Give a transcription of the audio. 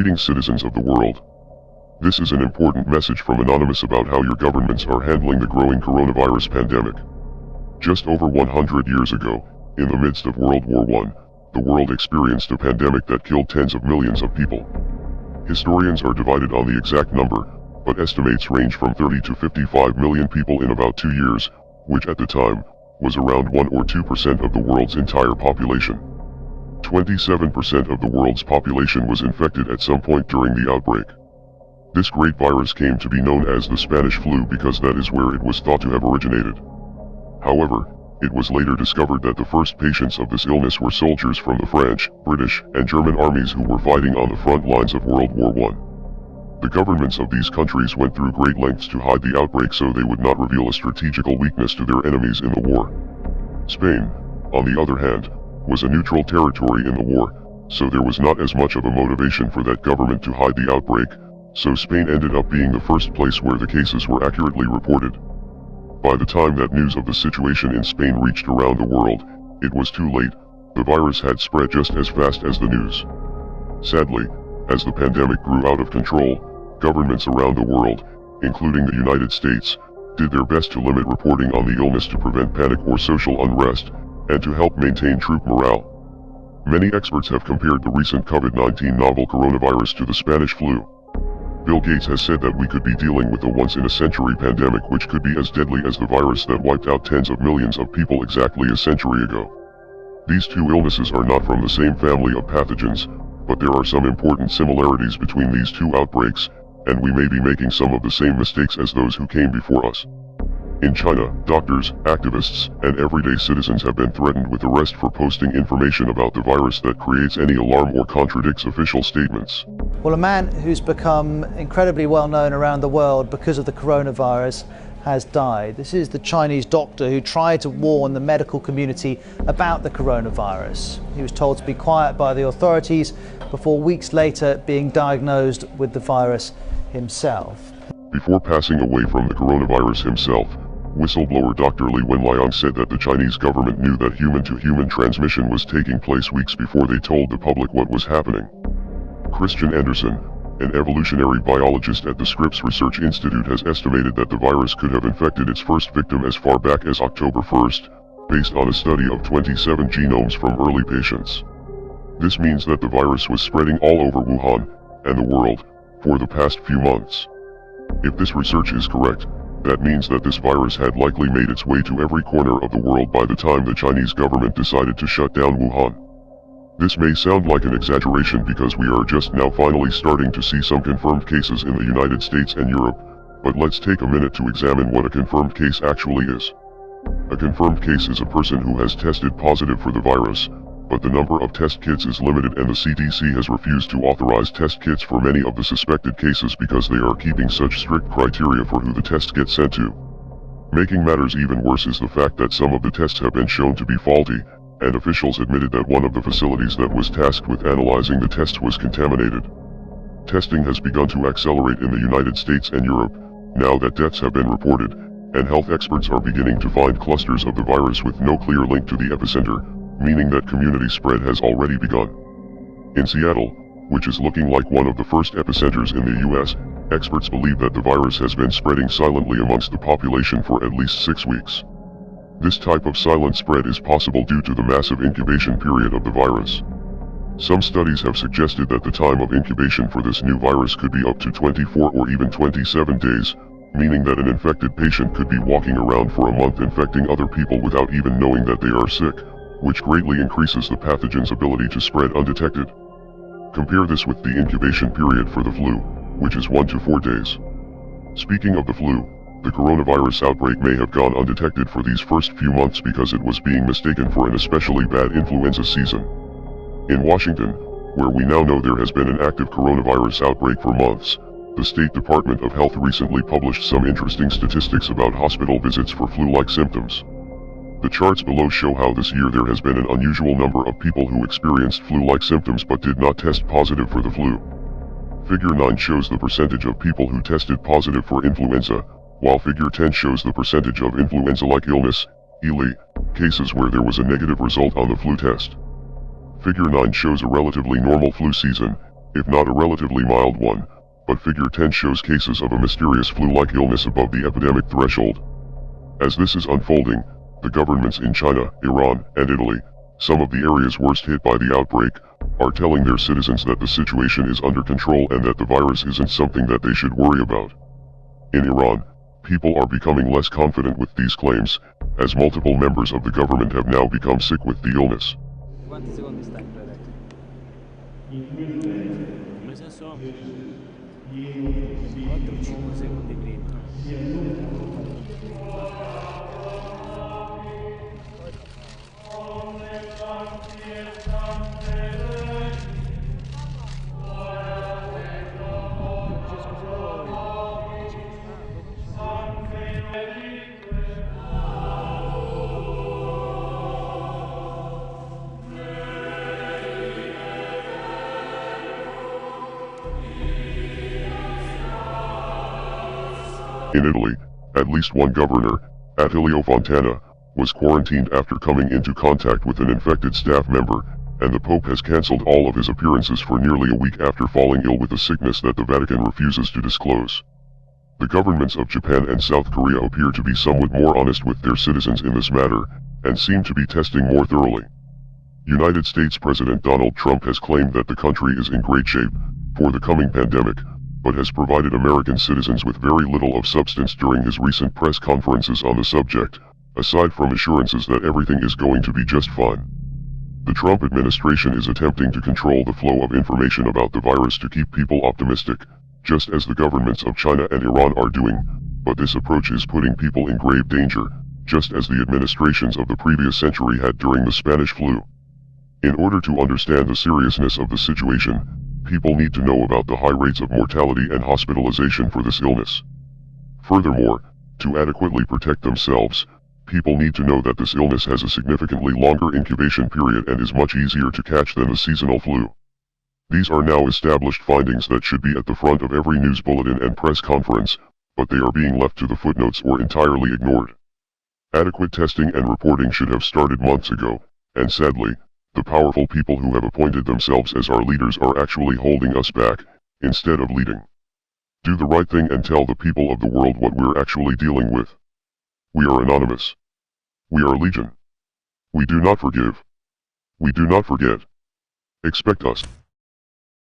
Greetings, citizens of the world. This is an important message from Anonymous about how your governments are handling the growing coronavirus pandemic. Just over 100 years ago, in the midst of World War I, the world experienced a pandemic that killed tens of millions of people. Historians are divided on the exact number, but estimates range from 30 to 55 million people in about 2 years, which at the time, was around 1 or 2% of the world's entire population. 27% of the world's population was infected at some point during the outbreak. This great virus came to be known as the Spanish flu because that is where it was thought to have originated. However, it was later discovered that the first patients of this illness were soldiers from the French, British, and German armies who were fighting on the front lines of World War I. The governments of these countries went through great lengths to hide the outbreak so they would not reveal a strategical weakness to their enemies in the war. Spain, on the other hand, was a neutral territory in the war, so there was not as much of a motivation for that government to hide the outbreak, so Spain ended up being the first place where the cases were accurately reported. By the time that news of the situation in Spain reached around the world, it was too late. The virus had spread just as fast as the news. Sadly, as the pandemic grew out of control, governments around the world, including the United States, did their best to limit reporting on the illness to prevent panic or social unrest, and to help maintain troop morale. Many experts have compared the recent COVID-19 novel coronavirus to the Spanish flu. Bill Gates has said that we could be dealing with a once-in-a-century pandemic which could be as deadly as the virus that wiped out tens of millions of people exactly a century ago. These two illnesses are not from the same family of pathogens, but there are some important similarities between these two outbreaks, and we may be making some of the same mistakes as those who came before us. In China, doctors, activists, and everyday citizens have been threatened with arrest for posting information about the virus that creates any alarm or contradicts official statements. Well, a man who's become incredibly well known around the world because of the coronavirus has died. This is the Chinese doctor who tried to warn the medical community about the coronavirus. He was told to be quiet by the authorities before weeks later being diagnosed with the virus himself. Before passing away from the coronavirus himself, whistleblower Dr. Li Wenliang said that the Chinese government knew that human-to-human transmission was taking place weeks before they told the public what was happening. Christian Anderson, an evolutionary biologist at the Scripps Research Institute, has estimated that the virus could have infected its first victim as far back as October 1st, based on a study of 27 genomes from early patients. This means that the virus was spreading all over Wuhan, and the world, for the past few months. If this research is correct, that means that this virus had likely made its way to every corner of the world by the time the Chinese government decided to shut down Wuhan. This may sound like an exaggeration because we are just now finally starting to see some confirmed cases in the United States and Europe, but let's take a minute to examine what a confirmed case actually is. A confirmed case is a person who has tested positive for the virus, but the number of test kits is limited and the CDC has refused to authorize test kits for many of the suspected cases because they are keeping such strict criteria for who the tests get sent to. Making matters even worse is the fact that some of the tests have been shown to be faulty, and officials admitted that one of the facilities that was tasked with analyzing the tests was contaminated. Testing has begun to accelerate in the United States and Europe, now that deaths have been reported, and health experts are beginning to find clusters of the virus with no clear link to the epicenter, meaning that community spread has already begun. In Seattle, which is looking like one of the first epicenters in the US, experts believe that the virus has been spreading silently amongst the population for at least 6 weeks. This type of silent spread is possible due to the massive incubation period of the virus. Some studies have suggested that the time of incubation for this new virus could be up to 24 or even 27 days, meaning that an infected patient could be walking around for a month infecting other people without even knowing that they are sick, which greatly increases the pathogen's ability to spread undetected. Compare this with the incubation period for the flu, which is 1 to 4 days. Speaking of the flu, the coronavirus outbreak may have gone undetected for these first few months because it was being mistaken for an especially bad influenza season. In Washington, where we now know there has been an active coronavirus outbreak for months, the State Department of Health recently published some interesting statistics about hospital visits for flu-like symptoms. The charts below show how this year there has been an unusual number of people who experienced flu-like symptoms but did not test positive for the flu. Figure 9 shows the percentage of people who tested positive for influenza, while Figure 10 shows the percentage of influenza-like illness, ELI, cases where there was a negative result on the flu test. Figure 9 shows a relatively normal flu season, if not a relatively mild one, but figure 10 shows cases of a mysterious flu-like illness above the epidemic threshold. As this is unfolding, the governments in China, Iran, and Italy, some of the areas worst hit by the outbreak, are telling their citizens that the situation is under control and that the virus isn't something that they should worry about. In Iran, people are becoming less confident with these claims, as multiple members of the government have now become sick with the illness. Quanti secondi sta in diretta? Come se so? 4-5 secondi prima. In Italy, at least one governor, Attilio Fontana, was quarantined after coming into contact with an infected staff member, and the Pope has cancelled all of his appearances for nearly a week after falling ill with a sickness that the Vatican refuses to disclose. The governments of Japan and South Korea appear to be somewhat more honest with their citizens in this matter, and seem to be testing more thoroughly. United States President Donald Trump has claimed that the country is in great shape for the coming pandemic, but has provided American citizens with very little of substance during his recent press conferences on the subject, aside from assurances that everything is going to be just fine. The Trump administration is attempting to control the flow of information about the virus to keep people optimistic, just as the governments of China and Iran are doing, but this approach is putting people in grave danger, just as the administrations of the previous century had during the Spanish flu. In order to understand the seriousness of the situation, people need to know about the high rates of mortality and hospitalization for this illness. Furthermore, to adequately protect themselves, people need to know that this illness has a significantly longer incubation period and is much easier to catch than the seasonal flu. These are now established findings that should be at the front of every news bulletin and press conference, but they are being left to the footnotes or entirely ignored. Adequate testing and reporting should have started months ago, and sadly, the powerful people who have appointed themselves as our leaders are actually holding us back, instead of leading. Do the right thing and tell the people of the world what we're actually dealing with. We are anonymous. We are legion. We do not forgive. We do not forget. Expect us.